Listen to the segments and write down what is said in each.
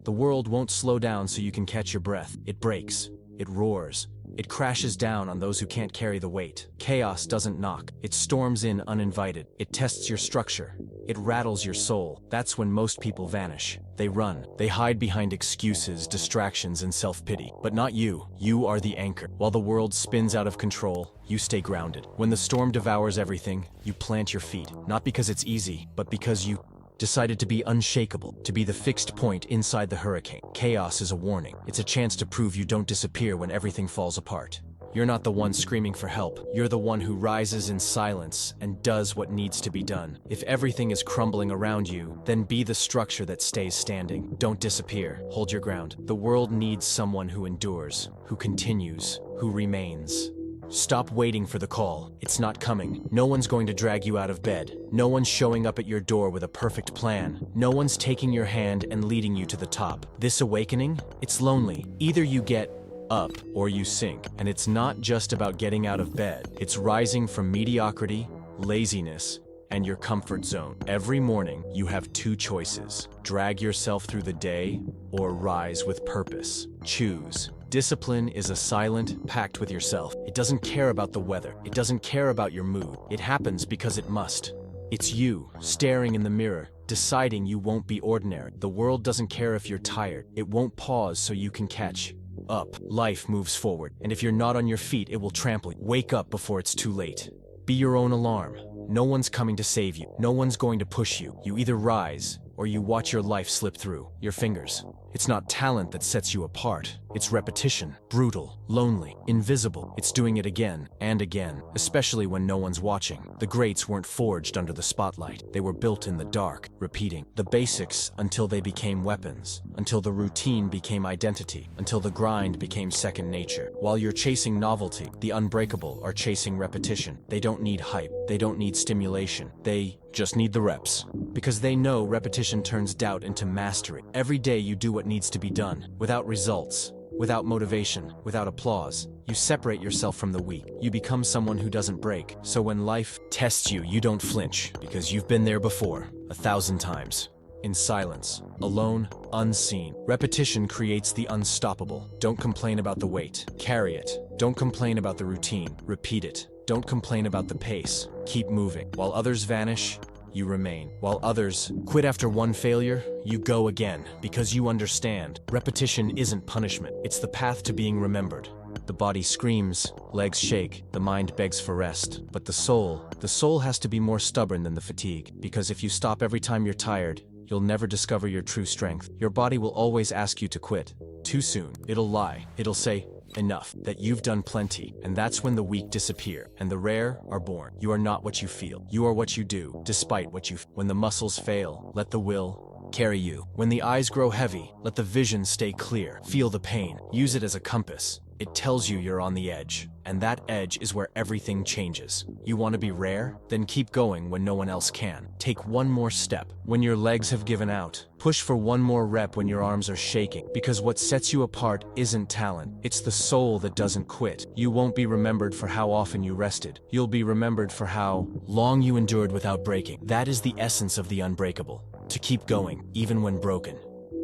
The world won't slow down so you can catch your breath. It breaks. It roars. It crashes down on those who can't carry the weight. Chaos doesn't knock. It storms in uninvited. It tests your structure. It rattles your soul. That's when most people vanish. They run. They hide behind excuses, distractions, and self-pity. But not you. You are the anchor. While the world spins out of control, you stay grounded. When the storm devours everything, you plant your feet. Not because it's easy, but because you decided to be unshakable, to be the fixed point inside the hurricane. Chaos is a warning. It's a chance to prove you don't disappear when everything falls apart. You're not the one screaming for help. You're the one who rises in silence and does what needs to be done. If everything is crumbling around you, then be the structure that stays standing. Don't disappear. Hold your ground. The world needs someone who endures, who continues, who remains. Stop waiting for the call. It's not coming. No one's going to drag you out of bed. No one's showing up at your door with a perfect plan. No one's taking your hand and leading you to the top. This awakening, it's lonely. Either you get up or you sink. And it's not just about getting out of bed. It's rising from mediocrity, laziness, and your comfort zone. Every morning, you have two choices. Drag yourself through the day or rise with purpose. Choose. Discipline is a silent pact with yourself. It doesn't care about the weather. It doesn't care about your mood. It happens because it must. It's you, staring in the mirror, deciding you won't be ordinary. The world doesn't care if you're tired. It won't pause so you can catch up. Life moves forward, and if you're not on your feet, it will trample you. Wake up before it's too late. Be your own alarm. No one's coming to save you. No one's going to push you. You either rise, or you watch your life slip through your fingers. It's not talent that sets you apart. It's repetition, brutal, lonely, invisible. It's doing it again and again, especially when no one's watching. The greats weren't forged under the spotlight. They were built in the dark, repeating the basics until they became weapons, until the routine became identity, until the grind became second nature. While you're chasing novelty, the unbreakable are chasing repetition. They don't need hype. They don't need stimulation. They just need the reps. Because they know repetition turns doubt into mastery. Every day you do what needs to be done, without results, without motivation, without applause. You separate yourself from the weak. You become someone who doesn't break. So when life tests you, you don't flinch, because you've been there before, 1,000 times. In silence, alone, unseen. Repetition creates the unstoppable. Don't complain about the weight. Carry it. Don't complain about the routine. Repeat it. Don't complain about the pace. Keep moving. While others vanish, you remain. While others quit after one failure, you go again, because you understand. Repetition isn't punishment. It's the path to being remembered. The body screams, legs shake, the mind begs for rest. But the soul has to be more stubborn than the fatigue. Because if you stop every time you're tired, you'll never discover your true strength. Your body will always ask you to quit. Too soon. It'll lie. It'll say, enough, that you've done plenty. And that's when the weak disappear and the rare are born. You are not what you feel. You are what you do, despite what you When the muscles fail, let the will carry you. When the eyes grow heavy, let the vision stay clear. Feel the pain. Use it as a compass. It tells you you're on the edge. And that edge is where everything changes. You want to be rare? Then keep going when no one else can. Take one more step when your legs have given out. Push for one more rep when your arms are shaking. Because what sets you apart isn't talent. It's the soul that doesn't quit. You won't be remembered for how often you rested. You'll be remembered for how long you endured without breaking. That is the essence of the unbreakable. To keep going, even when broken.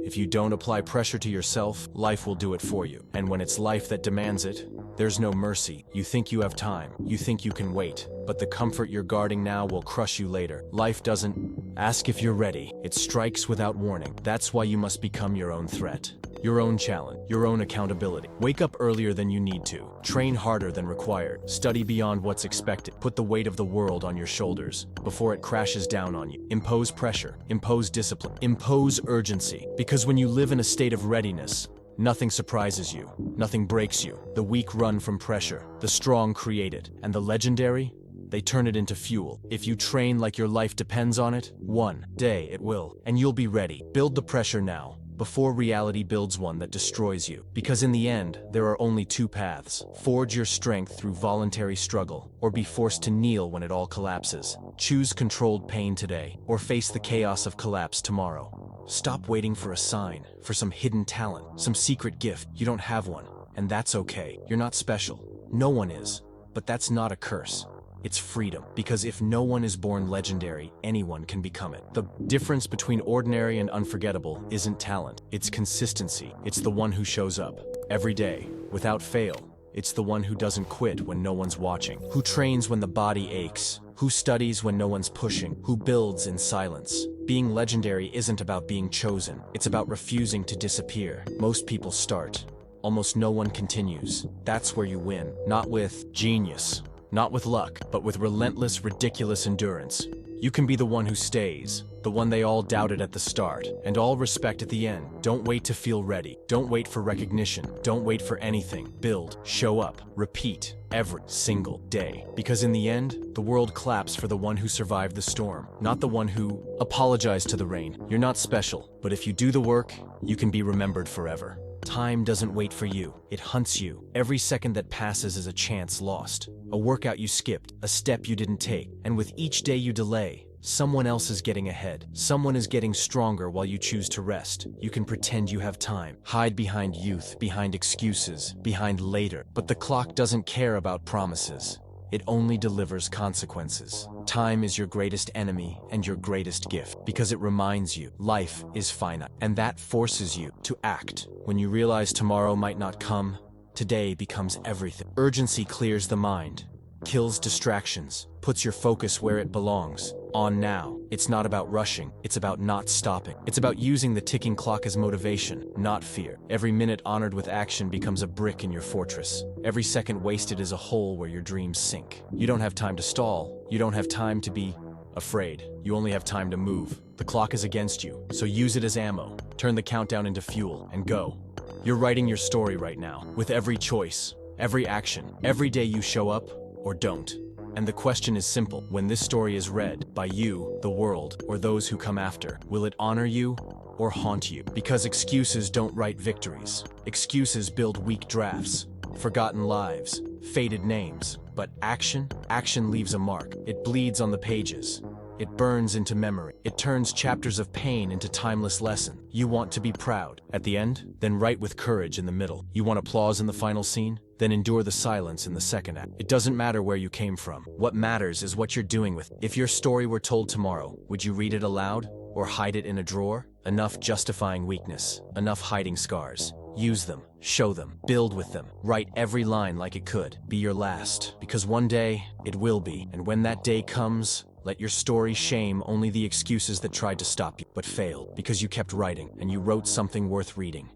If you don't apply pressure to yourself, life will do it for you. And when it's life that demands it, there's no mercy. You think you have time. You think you can wait. But the comfort you're guarding now will crush you later. Life doesn't ask if you're ready. It strikes without warning. That's why you must become your own threat. Your own challenge. Your own accountability. Wake up earlier than you need to. Train harder than required. Study beyond what's expected. Put the weight of the world on your shoulders before it crashes down on you. Impose pressure. Impose discipline. Impose urgency. Because when you live in a state of readiness, nothing surprises you. Nothing breaks you. The weak run from pressure. The strong create it. And the legendary? They turn it into fuel. If you train like your life depends on it, one day it will. And you'll be ready. Build the pressure now, before reality builds one that destroys you. Because in the end, there are only two paths. Forge your strength through voluntary struggle, or be forced to kneel when it all collapses. Choose controlled pain today, or face the chaos of collapse tomorrow. Stop waiting for a sign, for some hidden talent, some secret gift. You don't have one, and that's okay. You're not special. No one is. But that's not a curse. It's freedom. Because if no one is born legendary, anyone can become it. The difference between ordinary and unforgettable isn't talent. It's consistency. It's the one who shows up every day, without fail. It's the one who doesn't quit when no one's watching, who trains when the body aches, who studies when no one's pushing, who builds in silence. Being legendary isn't about being chosen. It's about refusing to disappear. Most people start. Almost no one continues. That's where you win. Not with genius, not with luck, but with relentless, ridiculous endurance. You can be the one who stays, the one they all doubted at the start, and all respect at the end. Don't wait to feel ready. Don't wait for recognition. Don't wait for anything. Build, show up, repeat every single day. Because in the end, the world claps for the one who survived the storm, not the one who apologized to the rain. You're not special, but if you do the work, you can be remembered forever. Time doesn't wait for you. It hunts you. Every second that passes is a chance lost. A workout you skipped, a step you didn't take. And with each day you delay, someone else is getting ahead. Someone is getting stronger while you choose to rest. You can pretend you have time. Hide behind youth, behind excuses, behind later. But the clock doesn't care about promises. It only delivers consequences. Time is your greatest enemy and your greatest gift, because it reminds you life is finite, and that forces you to act. When you realize tomorrow might not come, today becomes everything. Urgency clears the mind, kills distractions, puts your focus where it belongs. On now. It's not about rushing, it's about not stopping. It's about using the ticking clock as motivation, not fear. Every minute honored with action becomes a brick in your fortress. Every second wasted is a hole where your dreams sink. You don't have time to stall. You don't have time to be afraid. You only have time to move. The clock is against you, so use it as ammo. Turn the countdown into fuel and go. You're writing your story right now, with every choice, every action, every day you show up or don't. And the question is simple. When this story is read by you, the world, or those who come after, will it honor you or haunt you? Because excuses don't write victories. Excuses build weak drafts, forgotten lives, faded names. But action leaves a mark. It bleeds on the pages. It burns into memory. It turns chapters of pain into timeless lesson. You want to be proud at the end? Then write with courage in the middle. You want applause in the final scene? Then endure the silence in the second act. It doesn't matter where you came from. What matters is what you're doing with it. If your story were told tomorrow, would you read it aloud or hide it in a drawer? Enough justifying weakness, enough hiding scars. Use them, show them, build with them. Write every line like it could be your last, because one day it will be. And when that day comes, let your story shame only the excuses that tried to stop you, but failed because you kept writing and you wrote something worth reading.